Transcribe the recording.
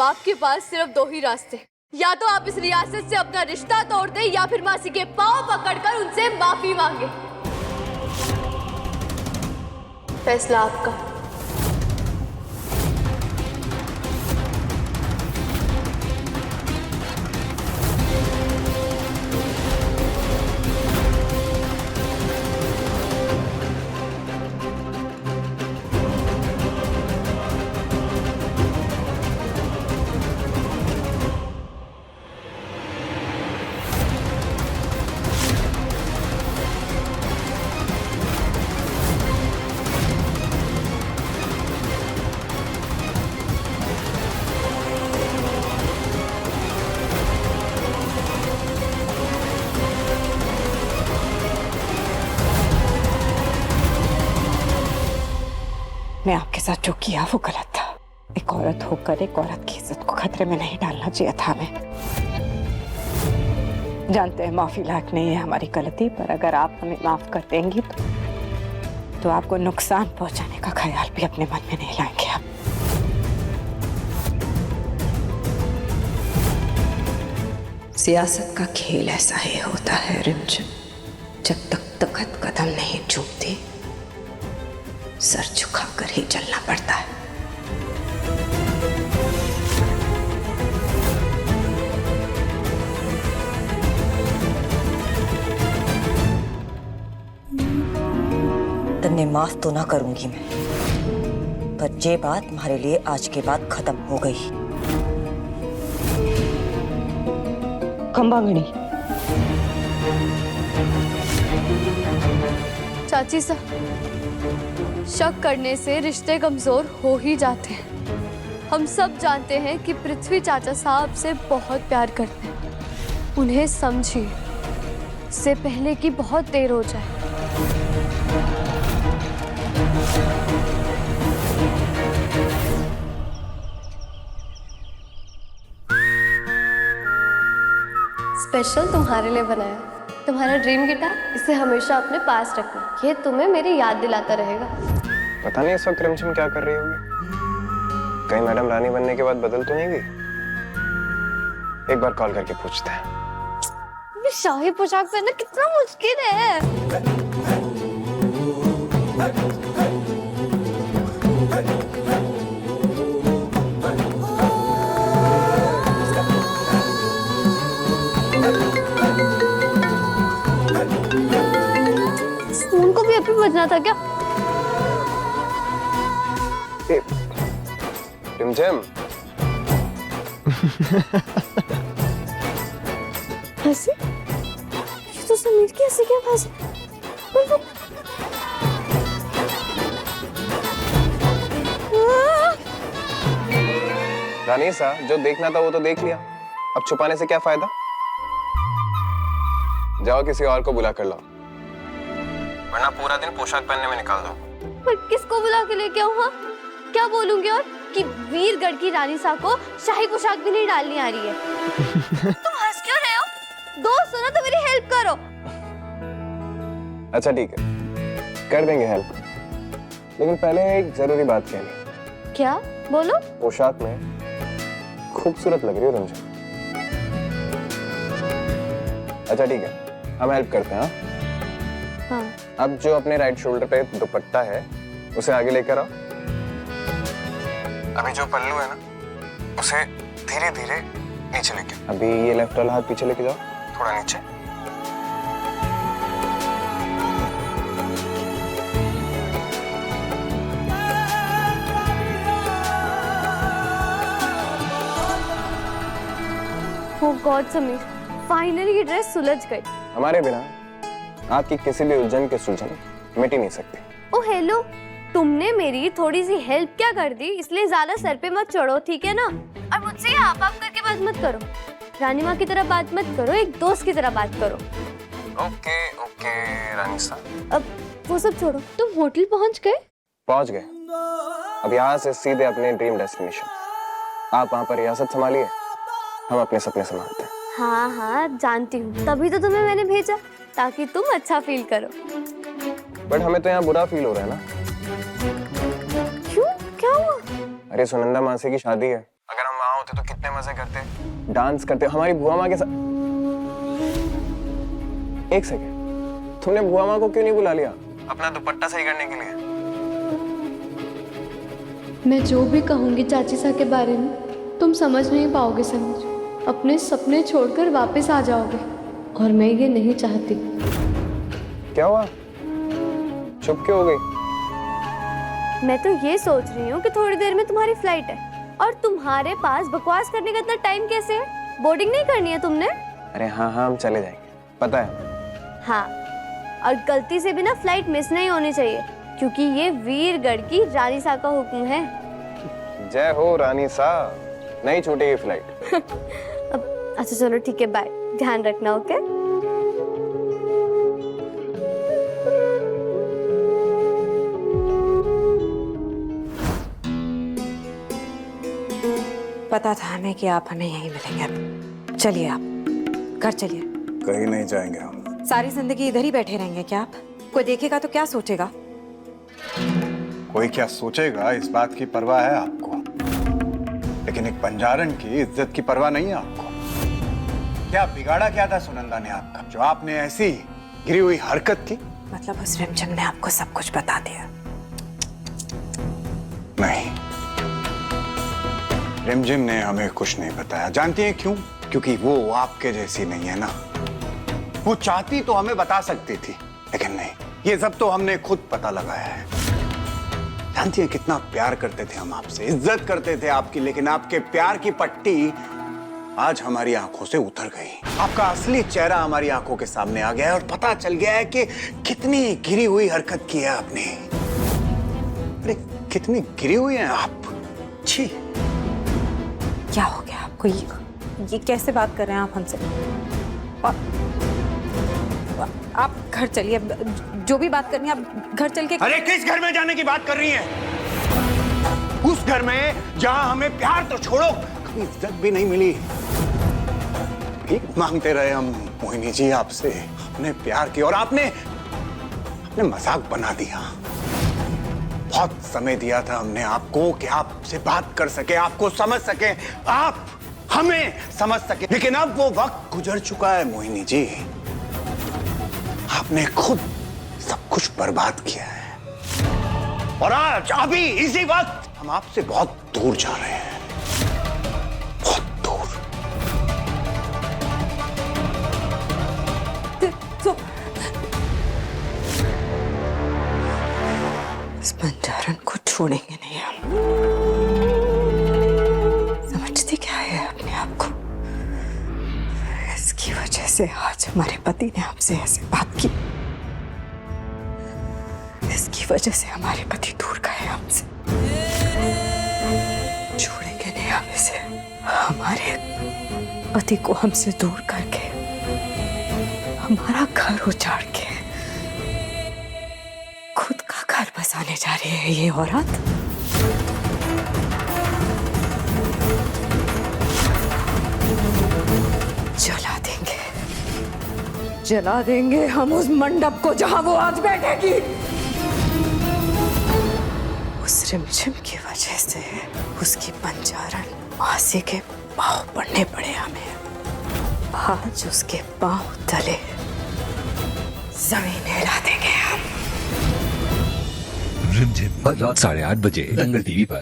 बाप के पास सिर्फ दो ही रास्ते, या तो आप इस रियासत से अपना रिश्ता तोड़ दें या फिर मासी के पांव पकड़कर उनसे माफी मांगे। फैसला आपका। मैं आपके साथ जो किया वो गलत था। एक औरत होकर एक औरत की इज्जत को खतरे में नहीं डालना चाहिए था हमें। जानते हैं माफी लायक नहीं है हमारी गलती, पर अगर आप हमें माफ कर देंगी तो आपको नुकसान पहुंचाने का ख्याल भी अपने मन में नहीं लाएंगे आप। सियासत का खेल ऐसा ही होता है रिमझिम, जब तक तख्त कदम नहीं चूकती सर झुकाकर ही चलना पड़ता है। तन्ने माफ तो ना करूंगी मैं, पर ये बात तुम्हारे लिए आज के बाद खत्म हो गई। खंबांगड़ी चाची साहब, शक करने से रिश्ते कमजोर हो ही जाते हैं। हम सब जानते हैं कि पृथ्वी चाचा साहब से बहुत प्यार करते हैं। उन्हें समझिए, इससे पहले कि बहुत देर हो जाए। स्पेशल तुम्हारे लिए बनाया, तुम्हारा ड्रीम गिटार, इसे हमेशा अपने पास रखना। ये तुम्हें मेरी याद दिलाता रहेगा। पता नहीं इस वक्त रिमझिम क्या कर रही होगी। कहीं मैडम रानी बनने के बाद बदल तो नहीं गई? एक बार कॉल करके पूछते हैं। शाही पोशाक पहनना कितना मुश्किल है। फोन को भी अभी बजना था क्या? रिमझिम हंसी? ये तो समीर की हंसी की आवाज है। रानीसा, जो देखना था वो तो देख लिया, अब छुपाने से क्या फायदा? जाओ किसी और को बुला कर लाओ, वरना पूरा दिन पोशाक पहनने में निकाल दो। पर किसको बुला के लेके आऊं? हाँ, क्या बोलूंगी और कि वीरगढ़ की रानी सा को शाही पोशाक भी नहीं डालनी आ रही है। तुम हंस क्यों रहे हो? दोस्त हो ना तो मेरी हेल्प करो। अच्छा ठीक है, कर देंगे हेल्प, लेकिन पहले एक जरूरी बात कहनी। क्या? बोलो। पोशाक में खूबसूरत लग रही हो रिमझिम। अच्छा ठीक है, हम हेल्प करते हैं। हाँ। अब जो अपने राइट शोल्डर पे दुपट्टा है उसे आगे लेकर आओ। अभी जो पल्लू है ना उसे धीरे धीरे नीचे लेके। अभी ये लेफ्ट वाला हाथ पीछे लेके जाओ, थोड़ा नीचे। Oh God, समीर, फाइनली ये ड्रेस सुलझ गई। हमारे बिना आपकी किसी भी उलझन की सुलझन मिट ही नहीं सकती। ओ हेलो, तुमने मेरी थोड़ी सी हेल्प क्या कर दी, इसलिए ज्यादा सर पे मत चढ़ो, ठीक है ना? और मुझसे आप करके बात मत करो। रानी माँ की तरह बात मत करो, एक दोस्त की तरह बात करो। ओके ओके रानी साहब। अब वो सब छोड़ो, तुम होटल पहुँच गए? पहुंच गए। अब यहाँ से सीधे अपने ड्रीम डेस्टिनेशन। आप वहाँ पर रियासत संभालिए, हम अपने सपने संभालते हैं। हाँ हाँ जानती हूँ, तभी तो तुम्हें मैंने भेजा, ताकि तुम अच्छा फील करो। बट हमें तो यहाँ बुरा फील हो रहा है ना। क्यों? क्या हुआ? अरे सुनंदा मासी की शादी है, अगर हम वहाँ होते तो कितने मजे करते, डांस करते हमारी बुआ माँ के साथ। एक सेकेंड, तुमने बुआ माँ को क्यों नहीं बुला लिया अपना दुपट्टा सही करने के लिए? मैं जो भी कहूँगी चाची सा के बारे में तुम समझ नहीं पाओगे समीर। अपने सपने छोड़कर वापस आ जाओगे और मैं ये नहीं चाहती। क्या हुआ, चुप क्यों हो गई? मैं तो ये सोच रही हूँ कि थोड़ी देर में तुम्हारी फ्लाइट है और तुम्हारे पास बकवास करने का इतना टाइम कैसे है? बोर्डिंग नहीं करनी है तुमने? अरे हाँ हाँ, हम चले जाएंगे, पता है। हाँ, और गलती से भी ना फ्लाइट मिस नहीं होनी चाहिए क्योंकि ये वीरगढ़ की रानी सा का हुक्म है। जय हो रानी सा, नहीं छूटेगी फ्लाइट। अच्छा चलो ठीक है, बाय, ध्यान रखना। ओके पता था हमें कि आप हमें यहीं मिलेंगे। अब चलिए, आप घर चलिए। कहीं नहीं जाएंगे हम। सारी जिंदगी इधर ही बैठे रहेंगे क्या आप? कोई देखेगा तो क्या सोचेगा? कोई क्या सोचेगा इस बात की परवाह है आपको, लेकिन एक बंजारन की इज्जत की परवाह नहीं है आपको। क्या बिगाड़ा क्या था सुनंदा ने आपका, जो आपने ऐसी गिरी हुई हरकत की? मतलब उस रिमझिम ने आपको सब कुछ बता दिया? नहीं, रिमझिम ने हमें कुछ नहीं बताया। जानती हैं क्यों? क्योंकि वो आपके जैसी नहीं है ना। वो चाहती तो हमें बता सकती थी, लेकिन नहीं, ये सब तो हमने खुद पता लगाया है। जानती हैं कितना प्यार करते थे हम आपसे, इज्जत करते थे आपकी, लेकिन आपके प्यार की पट्टी आज हमारी आंखों से उतर गई। आपका असली चेहरा हमारी आंखों के सामने आ गया है और पता चल गया है कि कितनी गिरी हुई हरकत की है आपने। अरे कितनी गिरी हुई हैं आप। छी, क्या हो गया आपको? ये कैसे बात कर रहे हैं आप हमसे? आप घर चलिए, जो भी बात करनी है आप घर चल के। अरे किस घर में जाने की बात कर रही हैं? उस घर में जहां हमें प्यार तो छोड़ो, कभी इज्जत भी नहीं मिली। भीख मांगते रहे हम मोहिनी जी आपसे, अपने प्यार की, और आपने मजाक बना दिया। बहुत समय दिया था हमने आपको कि आपसे बात कर सके, आपको समझ सके, आप हमें समझ सके, लेकिन अब वो वक्त गुजर चुका है मोहिनी जी। आपने खुद सब कुछ बर्बाद किया है और आज अभी इसी वक्त हम आपसे बहुत दूर जा रहे हैं, बहुत दूर। तो इस बंजारन को छोड़ेंगे नहीं हम। समझते क्या है अपने आप को? इसकी वजह से आज हमारे पति ने हमसे ऐसे बात की। इसकी वजह से हमारे पति दूर गए हमसे। छोड़ेंगे नहीं हम इसे। हमारे पति को हमसे दूर करके, हमारा घर उजाड़ के खुद का घर बसाने जा रही है ये औरत। जला देंगे हम उस मंडप को जहां वो आज बैठेगी। उस रिमझिम की वजह से उसकी बंजारन मासी के पांव पड़ने पड़े हमें। आज उसके पांव तले जमीन हिला देंगे हम। रिमझिम, रात 8:30 बजे दंगल टीवी पर।